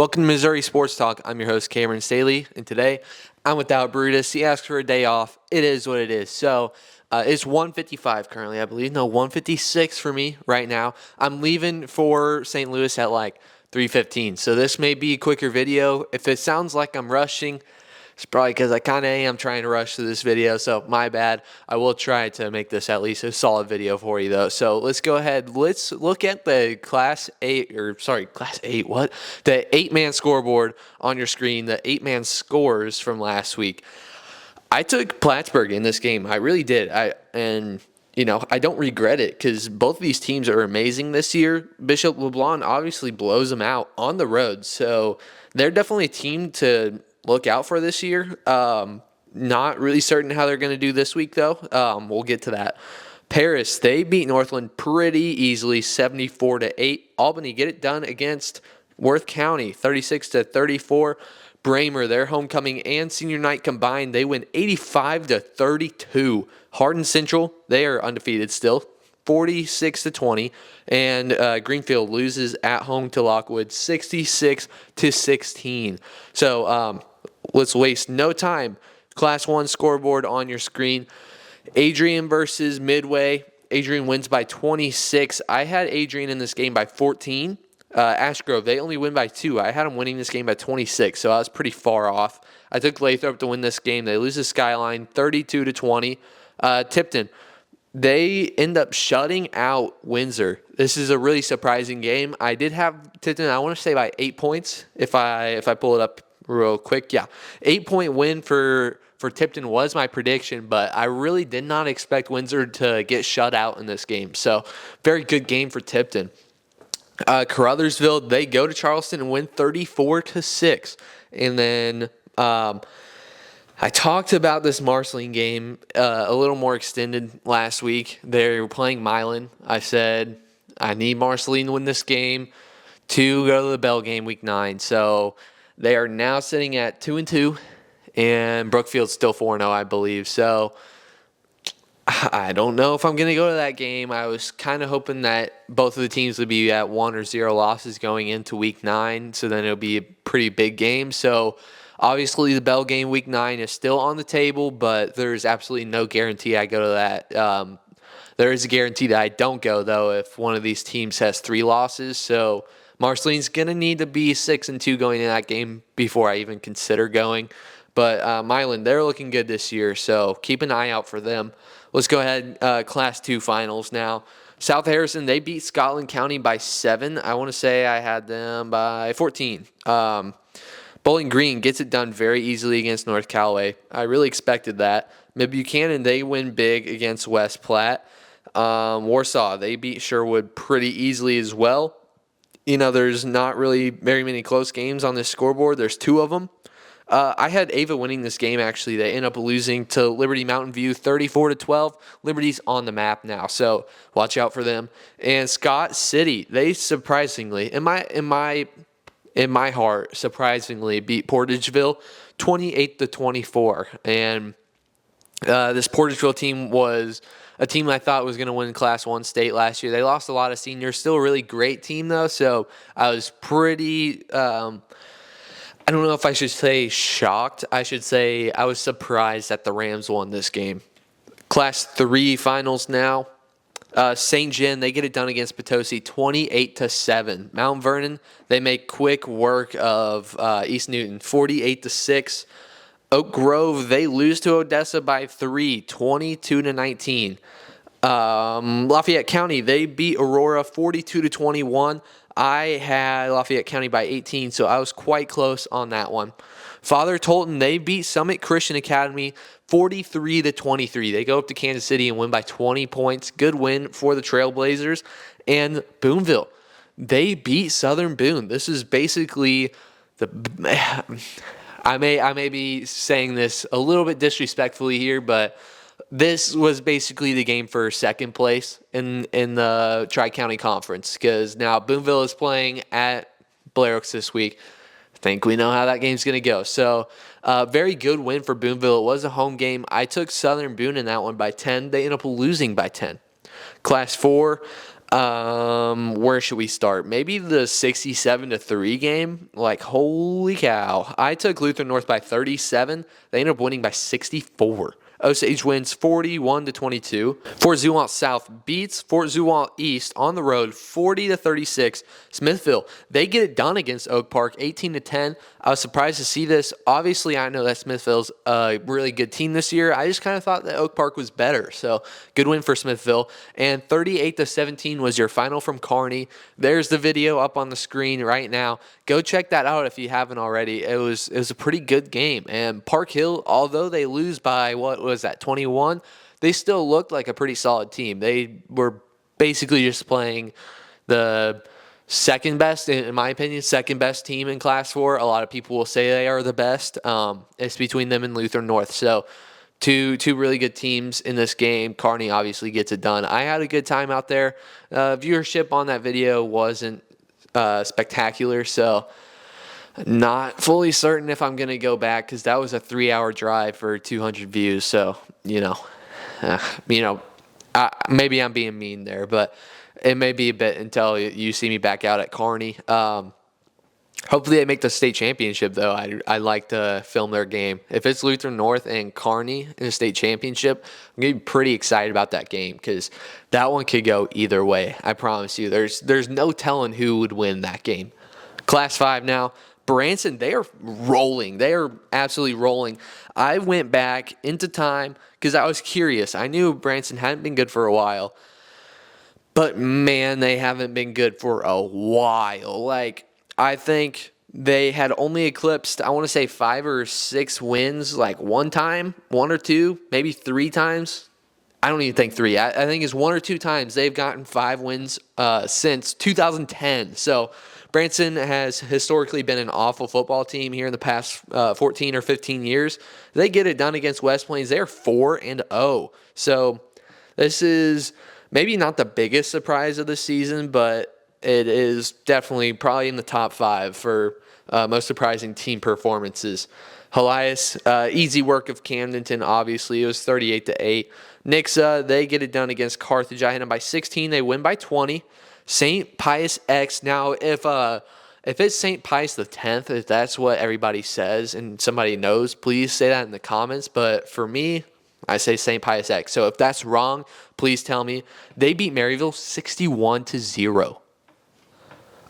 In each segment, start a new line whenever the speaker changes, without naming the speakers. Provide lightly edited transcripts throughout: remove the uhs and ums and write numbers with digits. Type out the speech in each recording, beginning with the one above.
Welcome to Missouri Sports Talk. I'm your host, Cameron Staley, and today I'm without Brutus. He asked for a day off. It is what it is. So it's 1:55 currently, I believe. No, 1:56 for me right now. I'm leaving for St. Louis at like 3:15. So this may be a quicker video. If it sounds like I'm rushing, it's probably because I kind of am trying to rush through this video, so my bad. I will try to make this at least a solid video for you, though. So let's go ahead. Let's look at the Class 8, what? The 8-man scoreboard on your screen, the 8-man scores from last week. I took Plattsburgh in this game. I really did. I don't regret it because both of these teams are amazing this year. Bishop LeBlanc obviously blows them out on the road, so they're definitely a team to look out for this year. Not really certain how they're going to do this week, though. We'll get to that. Paris, they beat Northland pretty easily, 74-8. Albany get it done against Worth County, 36-34. Bramer, their homecoming and senior night combined, they win 85-32. Hardin Central, they are undefeated still, 46-20. And Greenfield loses at home to Lockwood, 66-16. So let's waste no time. Class 1 scoreboard on your screen. Adrian versus Midway. Adrian wins by 26. I had Adrian in this game by 14. Ashgrove, they only win by 2. I had them winning this game by 26, so I was pretty far off. I took Lathrop to win this game. They lose to Skyline 32-20. Tipton, they end up shutting out Windsor. This is a really surprising game. I did have Tipton, I want to say by 8 points if I pull it up real quick. Yeah, 8-point win for Tipton was my prediction, but I really did not expect Windsor to get shut out in this game. So very good game for Tipton. Caruthersville, they go to Charleston and win 34-6. And then I talked about this Marceline game a little more extended last week. They were playing Milan. I said, I need Marceline to win this game to go to the Bell game week 9. So they are now sitting at 2-2, and Brookfield's still 4-0, I believe. So I don't know if I'm going to go to that game. I was kind of hoping that both of the teams would be at 1 or 0 losses going into week 9, so then it'll be a pretty big game. So obviously the Bell game week 9 is still on the table, but there's absolutely no guarantee I go to that. There is a guarantee that I don't go, though, if one of these teams has 3 losses. So Marceline's going to need to be 6-2 going in that game before I even consider going. But Milan, they're looking good this year, so keep an eye out for them. Let's go ahead, Class 2 finals now. South Harrison, they beat Scotland County by 7. I want to say I had them by 14. Bowling Green gets it done very easily against North Callaway. I really expected that. Mid Buchanan, they win big against West Platte. Warsaw, they beat Sherwood pretty easily as well. You know, there's not really very many close games on this scoreboard. There's 2 of them. I had Ava winning this game, actually. They end up losing to Liberty Mountain View 34-12. Liberty's on the map now, so watch out for them. And Scott City, they surprisingly, in my heart, surprisingly beat Portageville 28-24. And this Portageville team was a team I thought was going to win Class 1 state last year. They lost a lot of seniors. Still a really great team, though, so I was pretty I don't know if I should say shocked. I should say I was surprised that the Rams won this game. Class 3 finals now. St. John, they get it done against Potosi 28-7. Mount Vernon, they make quick work of East Newton 48-6. Oak Grove, they lose to Odessa by 3, 22-19. Lafayette County, they beat Aurora 42-21. I had Lafayette County by 18, so I was quite close on that one. Father Tolton, they beat Summit Christian Academy 43-23. They go up to Kansas City and win by 20 points. Good win for the Trailblazers. And Boonville, they beat Southern Boone. This is basically I may be saying this a little bit disrespectfully here, but this was basically the game for second place in the Tri-County Conference, because now Boonville is playing at Blair Oaks this week. I think we know how that game's going to go. So very good win for Boonville. It was a home game. I took Southern Boone in that one by 10. They ended up losing by 10. Class 4, Where should we start? Maybe the 67-3 game. Like, holy cow. I took Lutheran North by 37. They ended up winning by 64. Osage wins 41-22. Fort Zewalt South beats Fort Zewalt East on the road 40-36. Smithville, they get it done against Oak Park 18-10. I was surprised to see this. Obviously, I know that Smithville's a really good team this year. I just kind of thought that Oak Park was better. So, good win for Smithville. And 38-17 was your final from Kearney. There's the video up on the screen right now. Go check that out if you haven't already. It was a pretty good game. And Park Hill, although they lose by, what was that, 21, they still looked like a pretty solid team. They were basically just playing the second best, in my opinion, second best team in Class 4. A lot of people will say they are the best. It's between them and Lutheran North. So two really good teams in this game. Kearney obviously gets it done. I had a good time out there. Viewership on that video wasn't spectacular, so not fully certain if I'm going to go back because that was a 3-hour drive for 200 views. So, maybe I'm being mean there, but it may be a bit until you see me back out at Kearney. Hopefully they make the state championship, though. I like to film their game. If it's Lutheran North and Kearney in the state championship, I'm going to be pretty excited about that game because that one could go either way. I promise you. There's no telling who would win that game. Class 5 now. Branson, they are rolling. They are absolutely rolling. I went back into time because I was curious. I knew Branson hadn't been good for a while. But, man, they haven't been good for a while. Like, I think they had only eclipsed, I want to say 5 or 6 wins, like one time, 1 or 2, maybe 3 times. I don't even think 3. I think it's 1 or 2 times they've gotten 5 wins since 2010. So Branson has historically been an awful football team here in the past 14 or 15 years. They get it done against West Plains. They're 4-0. So this is maybe not the biggest surprise of the season, but it is definitely probably in the top 5 for most surprising team performances. Helias, easy work of Camdenton, obviously. It was 38-8. Nixa, they get it done against Carthage. I hit them by 16. They win by 20. St. Pius X. Now, if it's St. Pius the 10th, if that's what everybody says and somebody knows, please say that in the comments. But for me, I say St. Pius X. So if that's wrong, please tell me. They beat Maryville 61-0.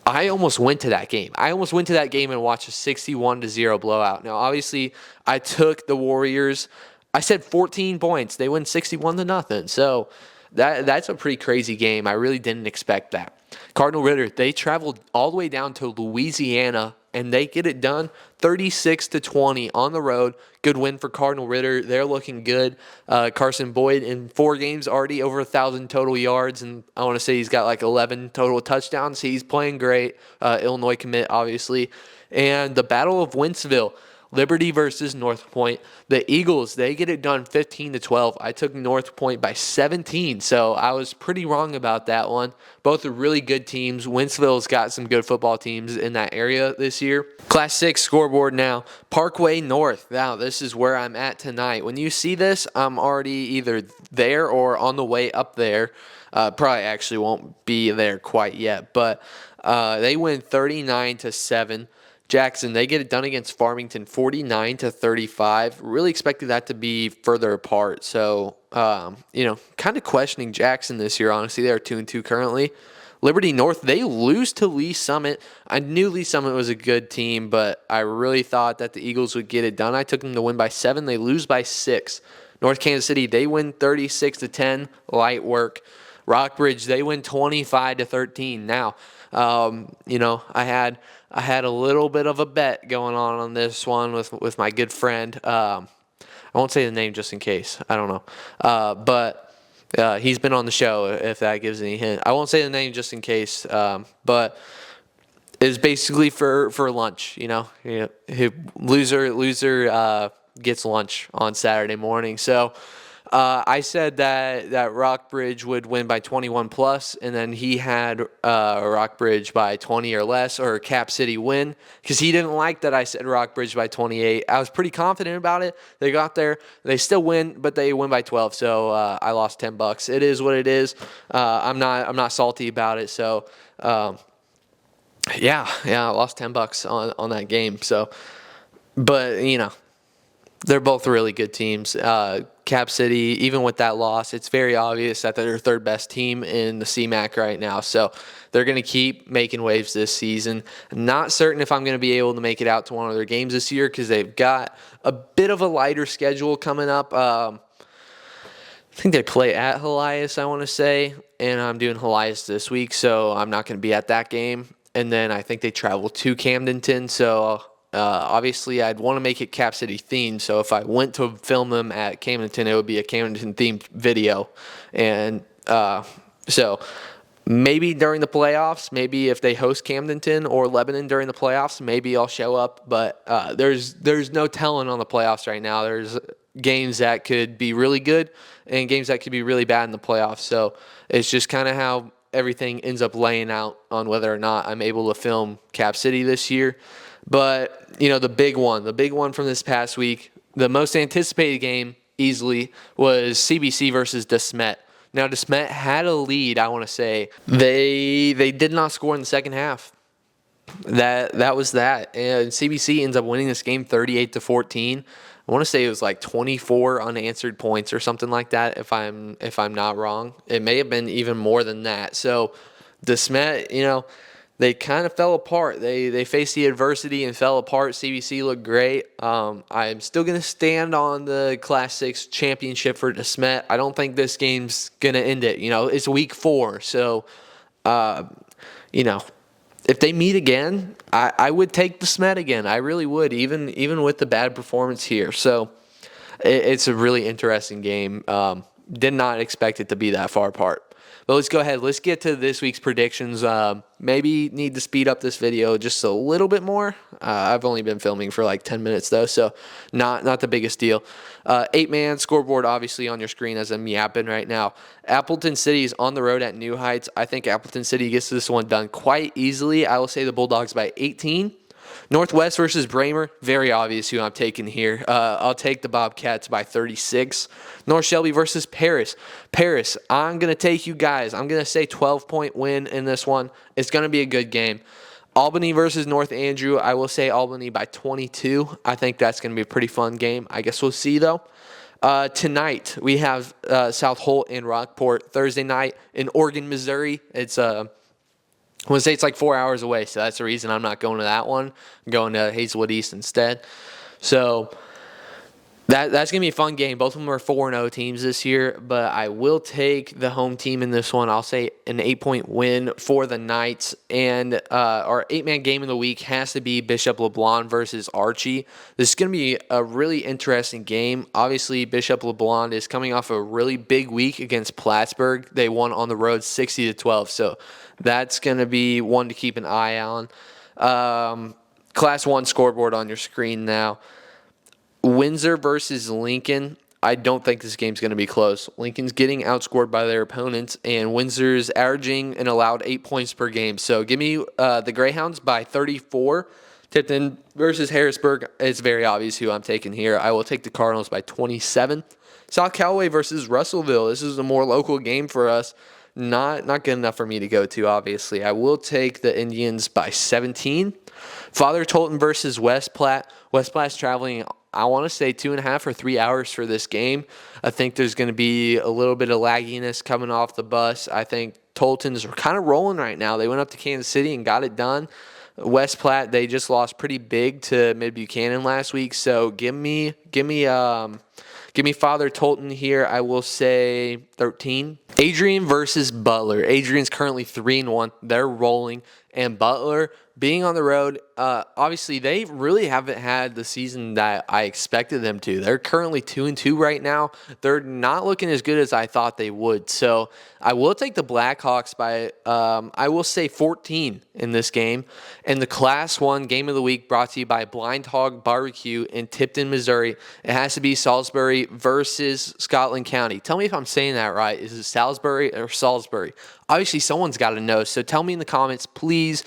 I almost went to that game. And watched a 61-0 blowout. Now, obviously, I took the Warriors. I said 14 points. They win 61-0. So that's a pretty crazy game. I really didn't expect that. Cardinal Ritter, they traveled all the way down to Louisiana, and they get it done 36-20 on the road. Good win for Cardinal Ritter. They're looking good. Carson Boyd in 4 games already over 1,000 total yards, and I want to say he's got like 11 total touchdowns. He's playing great. Illinois commit, obviously. And the Battle of Wentzville, Liberty versus North Point. The Eagles, they get it done 15-12. I took North Point by 17, so I was pretty wrong about that one. Both are really good teams. Wentzville's got some good football teams in that area this year. Class 6 scoreboard now. Parkway North. Now, this is where I'm at tonight. When you see this, I'm already either there or on the way up there. Probably actually won't be there quite yet, but they win 39-7. Jackson, they get it done against Farmington 49-35. Really expected that to be further apart. So, kind of questioning Jackson this year, honestly. They're 2-2 currently. Liberty North, they lose to Lee Summit. I knew Lee Summit was a good team, but I really thought that the Eagles would get it done. I took them to win by 7. They lose by 6. North Kansas City, they win 36-10. Light work. Rockbridge, they win 25-13. Now, I had a little bit of a bet going on this one with my good friend. I won't say the name just in case. I don't know. But he's been on the show, if that gives any hint. I won't say the name just in case. But it's basically for lunch, Loser gets lunch on Saturday morning. So I said that Rockbridge would win by 21 plus, and then he had Rockbridge by 20 or less, or Cap City win, because he didn't like that I said Rockbridge by 28. I was pretty confident about it. They got there. They still win, but they win by 12, so I lost $10. It is what it is. I'm not salty about it, so yeah, I lost $10 on that game. So, but they're both really good teams. Cap City, even with that loss, it's very obvious that they're third best team in the CMAC right now. So they're going to keep making waves this season. Not certain if I'm going to be able to make it out to one of their games this year because they've got a bit of a lighter schedule coming up. I think they play at Helias, I want to say, and I'm doing Helias this week, so I'm not going to be at that game. And then I think they travel to Camdenton, so obviously I'd want to make it Cap City themed. So if I went to film them at Camdenton, it would be a Camdenton themed video. And so maybe during the playoffs, maybe if they host Camdenton or Lebanon during the playoffs, maybe I'll show up. But there's no telling on the playoffs right now. There's games that could be really good and games that could be really bad in the playoffs. So it's just kind of how everything ends up laying out on whether or not I'm able to film Cap City this year. But, the big one from this past week, the most anticipated game easily was CBC versus De Smet. Now, De Smet had a lead, I want to say. They did not score in the second half. That was that. And CBC ends up winning this game 38-14. I want to say it was like 24 unanswered points or something like that, if I'm not wrong. It may have been even more than that. So De Smet, they kind of fell apart. They faced the adversity and fell apart. CBC looked great. I'm still going to stand on the Class 6 championship for De Smet. I don't think this game's going to end it. It's week 4. So, if they meet again, I would take De Smet again. I really would, even with the bad performance here. So it's a really interesting game. Did not expect it to be that far apart. But let's go ahead. Let's get to this week's predictions. Maybe need to speed up this video just a little bit more. I've only been filming for like 10 minutes though, so not the biggest deal. 8-man scoreboard obviously on your screen as I'm yapping right now. Appleton City is on the road at New Heights. I think Appleton City gets this one done quite easily. I will say the Bulldogs by 18. Northwest versus Bramer, very obvious who I'm taking here. I'll take the Bobcats by 36. North Shelby versus Paris. Paris, I'm going to take you guys. I'm going to say 12-point win in this one. It's going to be a good game. Albany versus North Andrew, I will say Albany by 22. I think that's going to be a pretty fun game. I guess we'll see, though. Tonight, we have South Holt and Rockport. Thursday night in Oregon, Missouri. It's I want to say it's like 4 hours away, so that's the reason I'm not going to that one. I'm going to Hazelwood East instead. So that's going to be a fun game. Both of them are 4-0 teams this year, but I will take the home team in this one. I'll say an 8-point win for the Knights. And our 8-man game of the week has to be Bishop LeBlanc versus Archie. This is going to be a really interesting game. Obviously, Bishop LeBlanc is coming off a really big week against Plattsburgh. They won on the road 60-12, so that's going to be one to keep an eye on. Class 1 scoreboard on your screen now. Windsor versus Lincoln. I don't think this game's going to be close. Lincoln's getting outscored by their opponents, and Windsor's averaging an allowed 8 points per game. So give me the Greyhounds by 34. Tipton versus Harrisburg. It's very obvious who I'm taking here. I will take the Cardinals by 27. South Callaway versus Russellville. This is a more local game for us. Not good enough for me to go to, obviously. I will take the Indians by 17. Father Tolton versus West Platte. West Platte's traveling, I want to say 2.5 or 3 hours for this game. I think there's going to be a little bit of lagginess coming off the bus. I think Tolton's kind of rolling right now. They went up to Kansas City and got it done. West Platte, they just lost pretty big to Mid Buchanan last week. So give me Father Tolton here. I will say 13. Adrian versus Butler. Adrian's currently 3-1. They're rolling. And Butler, being on the road, obviously they really haven't had the season that I expected them to. They're currently 2-2 right now. They're not looking as good as I thought they would. So I will take the Blackhawks by, I will say 14 in this game. And the Class 1 Game of the Week brought to you by Blind Hog Barbecue in Tipton, Missouri. It has to be Salisbury versus Scotland County. Tell me if I'm saying that right. Is it Salisbury or Salisbury? Obviously, someone's got to know. So tell me in the comments, please.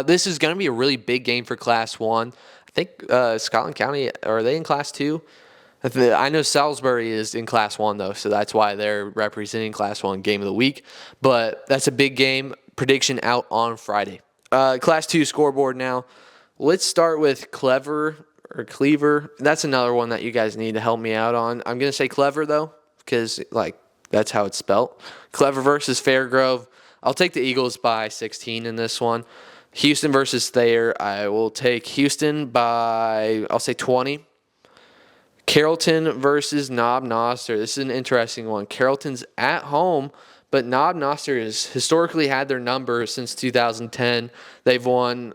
This is going to be a really big game for Class 1. I think Scotland County, are they in Class 2? I know Salisbury is in Class 1, though, so that's why they're representing Class 1 Game of the Week. But that's a big game. Prediction out on Friday. Class 2 scoreboard now. Let's start with Clever. That's another one that you guys need to help me out on. I'm going to say Clever, though, because, that's how it's spelt. Clever versus Fairgrove. I'll take the Eagles by 16 in this one. Houston versus Thayer. I will take Houston by, I'll say 20. Carrollton versus Knob Noster. This is an interesting one. Carrollton's at home, but Knob Noster has historically had their number since 2010. They've won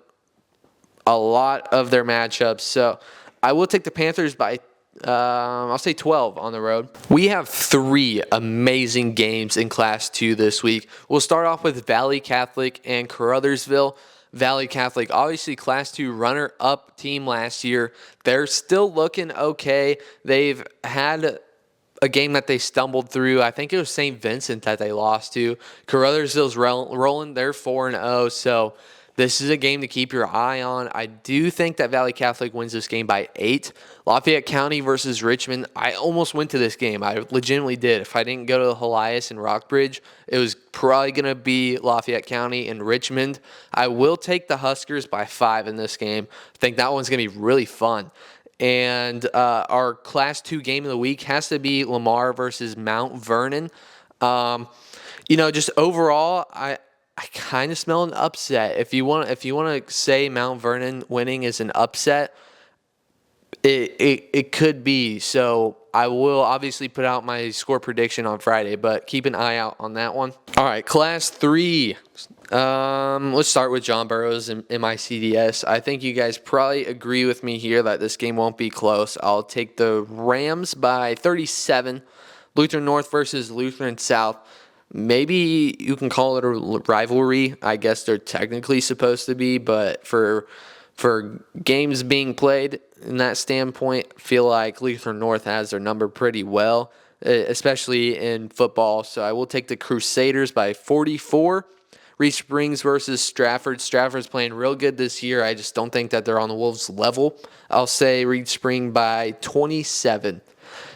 a lot of their matchups. So I will take the Panthers by I'll say 12 on the road. We have 3 amazing games in Class 2 this week. We'll start off with Valley Catholic and Caruthersville. Valley Catholic, obviously Class 2 runner-up team last year. They're still looking okay. They've had a game that they stumbled through. I think it was St. Vincent that they lost to. Caruthersville's rolling. They're 4-0, so this is a game to keep your eye on. I do think that Valley Catholic wins this game by 8. Lafayette County versus Richmond. I almost went to this game. I legitimately did. If I didn't go to the Helias and Rockbridge, it was probably going to be Lafayette County and Richmond. I will take the Huskers by 5 in this game. I think that one's going to be really fun. And our Class 2 game of the week has to be Lamar versus Mount Vernon. Just overall, I kind of smell an upset. If you want to say Mount Vernon winning is an upset, it could be. So I will obviously put out my score prediction on Friday, but keep an eye out on that one. All right, Class 3. Let's start with John Burroughs and MICDS. I think you guys probably agree with me here that this game won't be close. I'll take the Rams by 37. Lutheran North versus Lutheran South. Maybe you can call it a rivalry. I guess they're technically supposed to be, but for games being played in that standpoint, I feel like Lutheran North has their number pretty well, especially in football. So I will take the Crusaders by 44. Reed Springs versus Stratford. Stratford's playing real good this year. I just don't think that they're on the Wolves' level. I'll say Reed Spring by 27.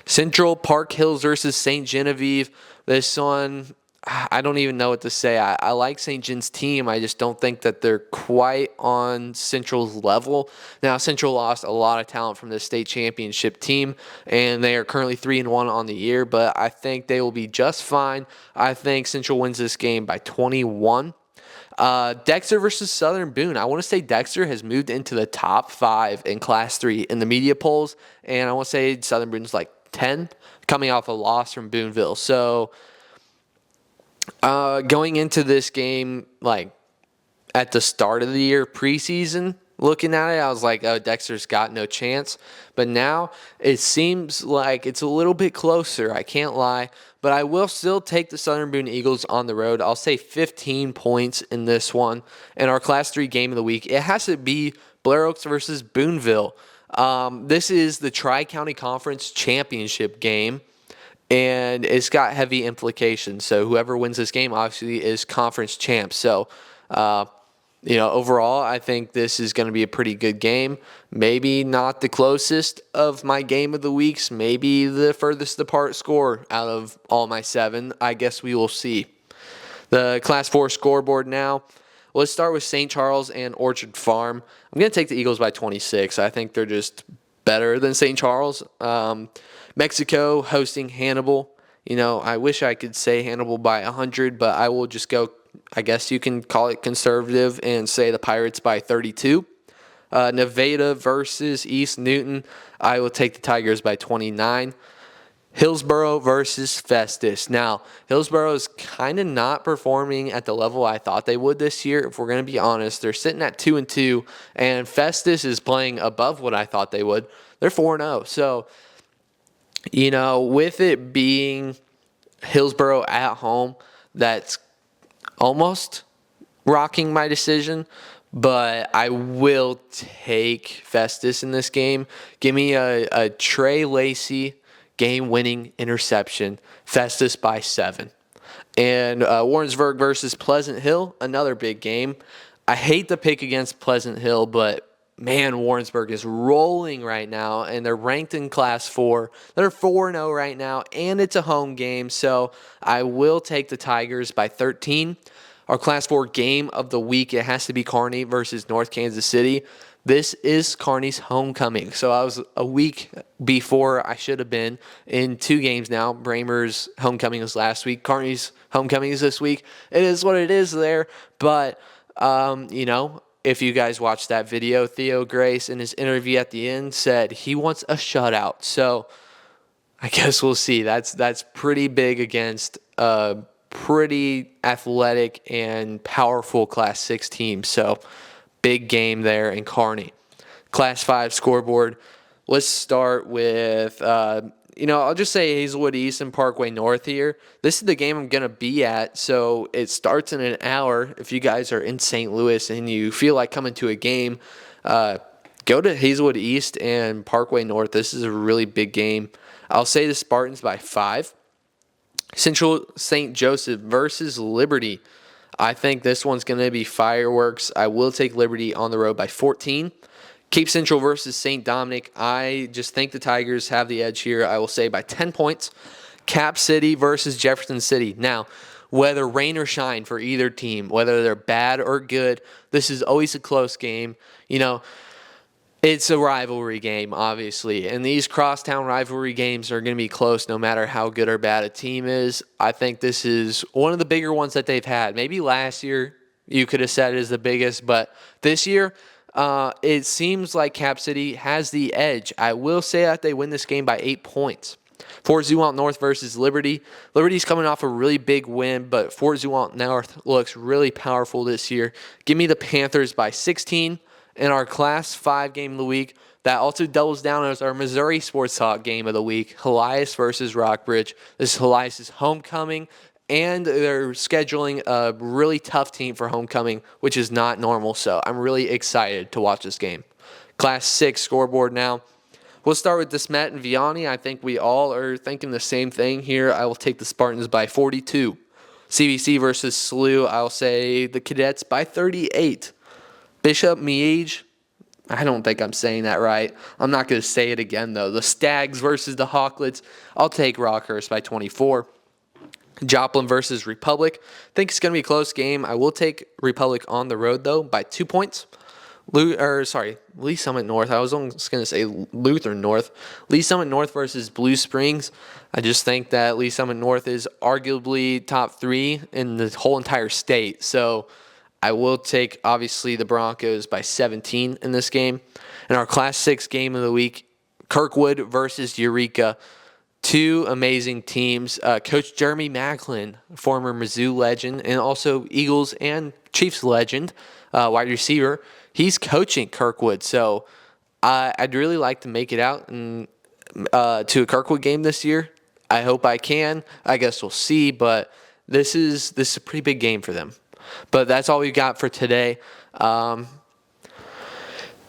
Central Park Hills versus St. Genevieve. This one, I don't even know what to say. I like St. John's team. I just don't think that they're quite on Central's level. Now, Central lost a lot of talent from the state championship team, and they are currently 3-1 on the year, but I think they will be just fine. I think Central wins this game by 21. Dexter versus Southern Boone. I want to say Dexter has moved into the top 5 in Class 3 in the media polls, and I want to say Southern Boone's like 10, coming off a loss from Booneville. So going into this game, at the start of the year, preseason, looking at it, I was like, oh, Dexter's got no chance. But now it seems like it's a little bit closer. I can't lie. But I will still take the Southern Boone Eagles on the road. I'll say 15 points in this one. And our Class 3 game of the week, it has to be Blair Oaks versus Booneville. This is the Tri-County Conference Championship game, and it's got heavy implications. So whoever wins this game obviously is conference champ. So, overall, I think this is going to be a pretty good game. Maybe not the closest of my game of the weeks. Maybe the furthest apart score out of all my 7. I guess we will see. The Class 4 scoreboard now. Let's start with St. Charles and Orchard Farm. I'm going to take the Eagles by 26. I think they're just better than St. Charles. Mexico hosting Hannibal. I wish I could say Hannibal by 100, but I will just go, I guess you can call it conservative, and say the Pirates by 32. Nevada versus East Newton. I will take the Tigers by 29. Hillsboro versus Festus. Now, Hillsboro is kind of not performing at the level I thought they would this year. If we're going to be honest, they're sitting at 2-2, and Festus is playing above what I thought they would. They're 4-0. So, with it being Hillsboro at home, that's almost rocking my decision, but I will take Festus in this game. Give me a Trey Lacey game-winning interception. Festus by 7. And Warrensburg versus Pleasant Hill, another big game. I hate the pick against Pleasant Hill, but man, Warrensburg is rolling right now, and they're ranked in Class 4. They're 4-0 right now, and it's a home game, so I will take the Tigers by 13. Our Class 4 game of the week, it has to be Kearney versus North Kansas City. This is Kearney's homecoming. So I was a week before I should have been in 2 games now. Bramer's homecoming was last week. Kearney's homecoming is this week. It is what it is there. But, if you guys watched that video, Theo Grace in his interview at the end said he wants a shutout. So I guess we'll see. That's pretty big against a pretty athletic and powerful Class 6 team. So big game there in Kearney. Class 5 scoreboard. Let's start with, I'll just say Hazelwood East and Parkway North here. This is the game I'm going to be at, so it starts in an hour. If you guys are in St. Louis and you feel like coming to a game, go to Hazelwood East and Parkway North. This is a really big game. I'll say the Spartans by 5. Central St. Joseph versus Liberty. I think this one's going to be fireworks. I will take Liberty on the road by 14. Cape Central versus St. Dominic. I just think the Tigers have the edge here. I will say by 10 points. Cap City versus Jefferson City. Now, whether rain or shine for either team, whether they're bad or good, this is always a close game. It's a rivalry game, obviously, and these crosstown rivalry games are going to be close no matter how good or bad a team is. I think this is one of the bigger ones that they've had. Maybe last year you could have said it is the biggest, but this year it seems like Cap City has the edge. I will say that they win this game by 8 points. Fort Zewalt North versus Liberty. Liberty's coming off a really big win, but Fort Zewalt North looks really powerful this year. Give me the Panthers by 16. In our Class 5 game of the week, that also doubles down as our Missouri Sports Talk game of the week, Helias versus Rockbridge. This is Helias' homecoming, and they're scheduling a really tough team for homecoming, which is not normal, so I'm really excited to watch this game. Class 6 scoreboard now. We'll start with DeSmet and Vianney. I think we all are thinking the same thing here. I will take the Spartans by 42. CBC versus SLU, I'll say the Cadets by 38. Bishop Miege, I don't think I'm saying that right. I'm not going to say it again, though. The Stags versus the Hawklets, I'll take Rockhurst by 24. Joplin versus Republic, I think it's going to be a close game. I will take Republic on the road, though, by 2 points. Lee Summit North. I was almost going to say Lutheran North. Lee Summit North versus Blue Springs. I just think that Lee Summit North is arguably top 3 in the whole entire state. So I will take, obviously, the Broncos by 17 in this game. In our Class 6 game of the week, Kirkwood versus Eureka. 2 amazing teams. Coach Jeremy Macklin, former Mizzou legend, and also Eagles and Chiefs legend, wide receiver. He's coaching Kirkwood. So I'd really like to make it out to a Kirkwood game this year. I hope I can. I guess we'll see, but this is a pretty big game for them. But that's all we've got for today.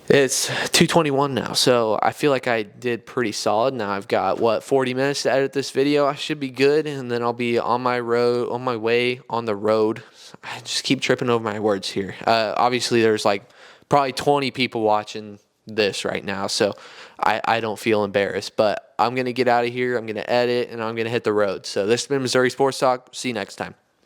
It's 2:21 now, so I feel like I did pretty solid. Now I've got, 40 minutes to edit this video. I should be good, and then I'll be on my way on the road. I just keep tripping over my words here. Obviously, there's probably 20 people watching this right now, so I don't feel embarrassed. But I'm going to get out of here. I'm going to edit, and I'm going to hit the road. So this has been Missouri Sports Talk. See you next time.